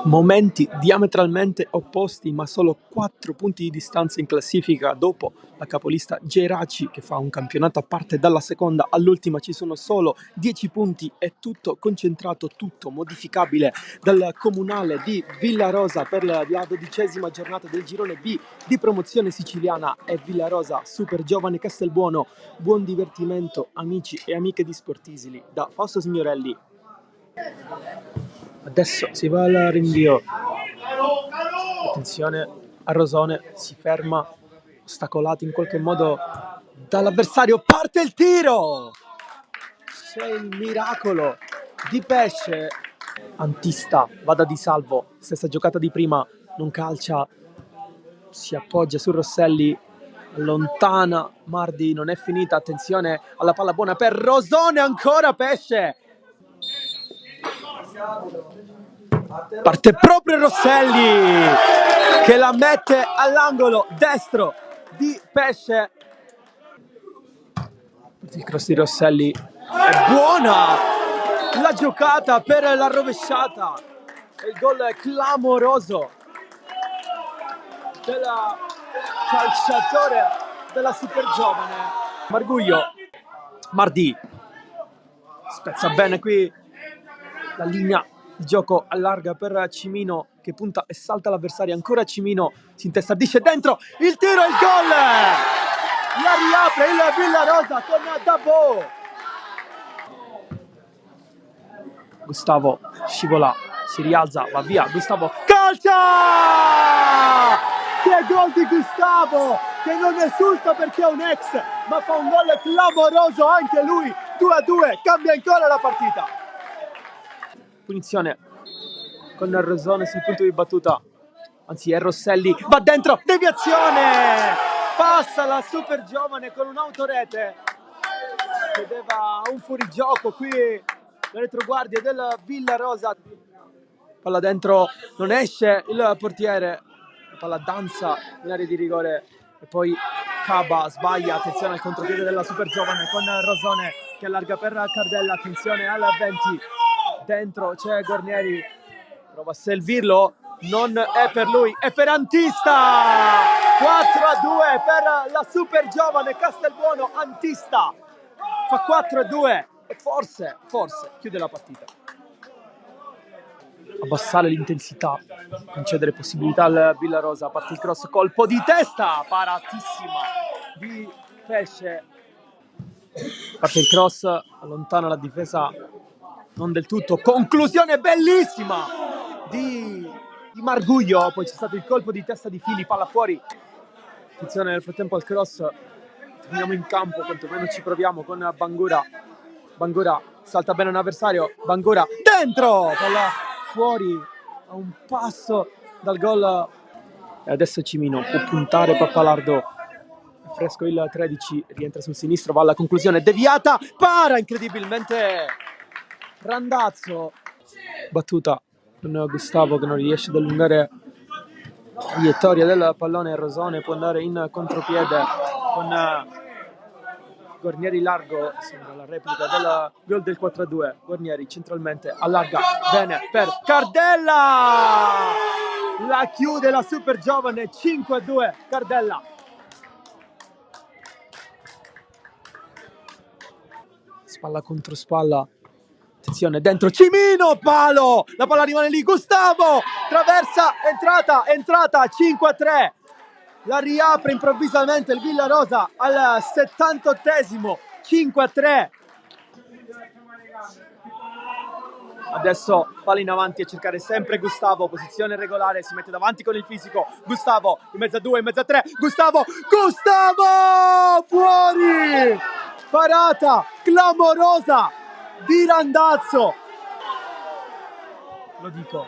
Momenti diametralmente opposti, ma solo 4 punti di distanza in classifica dopo la capolista Geraci, che fa un campionato a parte dalla seconda all'ultima. Ci sono solo 10 punti e tutto concentrato, tutto modificabile dal comunale di Villarosa per la 12ª giornata del girone B di promozione siciliana. E Villarosa, super giovane Castelbuono. Buon divertimento, amici e amiche di Sportisili, da Fausto Signorelli. Adesso si va al rinvio. Attenzione, a Rosone si ferma, ostacolato in qualche modo dall'avversario. Parte il tiro! C'è il miracolo di Pesce. Antista, vada di salvo, stessa giocata di prima, non calcia, si appoggia su Rosselli, allontana Mardi, non è finita. Attenzione alla palla buona per Rosone, ancora Pesce. Parte proprio Rosselli che la mette all'angolo destro di Pesce. Il cross di Rosselli è buona la giocata per la rovesciata, il gol clamoroso del calciatore della super giovane Marguglio. Mardi spezza bene qui la linea di gioco, allarga per Cimino che punta e salta l'avversario. Ancora Cimino si intestardisce dentro il tiro e il gol. La riapre il Villarosa con Dabo. Gustavo scivola, si rialza, va via. Gustavo calcia! Che gol di Gustavo, che non esulta perché è un ex, ma fa un gol clamoroso anche lui. 2-2, cambia ancora la partita. Punizione con Rosone sul punto di battuta, anzi è Rosselli, va dentro, deviazione, passa la super giovane con un'autorete, chiedeva un fuorigioco qui la retroguardia del Villarosa. Palla dentro, non esce il portiere, la palla danza in area di rigore e poi Caba sbaglia. Attenzione al contropiede della super giovane con Rosone che allarga per Cardella. Attenzione al 20, dentro c'è Guarnieri, prova a servirlo, non è per lui, è per Antista. 4-2 per la super giovane Castelbuono. Antista fa 4-2 e forse chiude la partita. Abbassare l'intensità, concedere possibilità al Villarosa. Parte il cross, colpo di testa, paratissima di Pesce. Parte il cross, allontana la difesa non del tutto, conclusione bellissima di Marguglio. Poi c'è stato il colpo di testa di Fili, palla fuori. Attenzione nel frattempo al cross, torniamo in campo, quantomeno ci proviamo con Bangura. Bangura salta bene un avversario, Bangura dentro, palla fuori a un passo dal gol. E adesso Cimino può puntare Pappalardo, è fresco il 13, rientra sul sinistro, va alla conclusione, deviata, para incredibilmente Randazzo, battuta con Gustavo che non riesce ad allungare la traiettoria del pallone. Rosone può andare in contropiede con Guarnieri largo, sembra la replica del gol del 4-2. Guarnieri centralmente allarga bene per Cardella, la chiude la super giovane. 5-2 Cardella. Spalla contro spalla, attenzione dentro Cimino, palo, la palla rimane lì, Gustavo traversa, entrata 5-3. La riapre improvvisamente il Villarosa al 78esimo, 5-3. Adesso palla in avanti a cercare sempre Gustavo, posizione regolare, si mette davanti con il fisico. Gustavo in mezzo a 2, in mezzo a 3. Gustavo fuori! Parata clamorosa di Randazzo. Lo dico,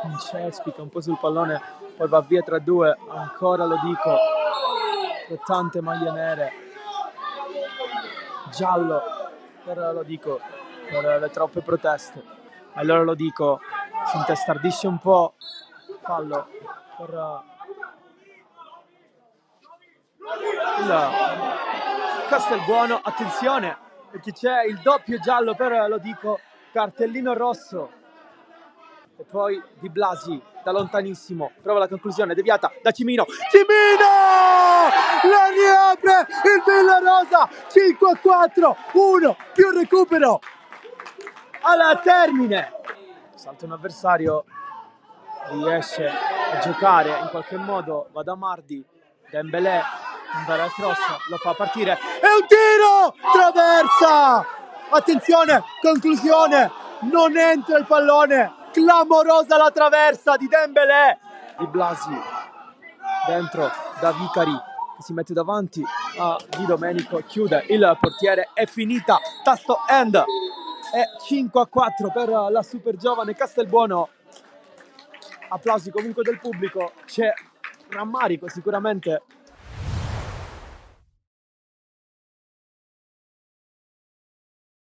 incespica un po' sul pallone, poi va via tra due. Ancora lo dico, per tante maglie nere, giallo per lo dico, per le troppe proteste. Allora lo dico, si intestardisce un po', fallo per il Castelbuono. Attenzione perché c'è il doppio giallo per lo dico cartellino rosso. E poi Di Blasi da lontanissimo prova la conclusione deviata da Cimino. La riapre il Villarosa. 5-4, 1 più recupero al termine. Salta un avversario, riesce a giocare in qualche modo Vadamardi. Dembélé andare al cross, lo fa partire e un tiro, traversa, attenzione, conclusione, non entra il pallone, clamorosa la traversa di Dembélé. Di Blasi dentro da Vicari che si mette davanti a Di Domenico, chiude il portiere, è finita, tasto end. È 5-4 per la super giovane Castelbuono. Applausi comunque del pubblico, c'è rammarico sicuramente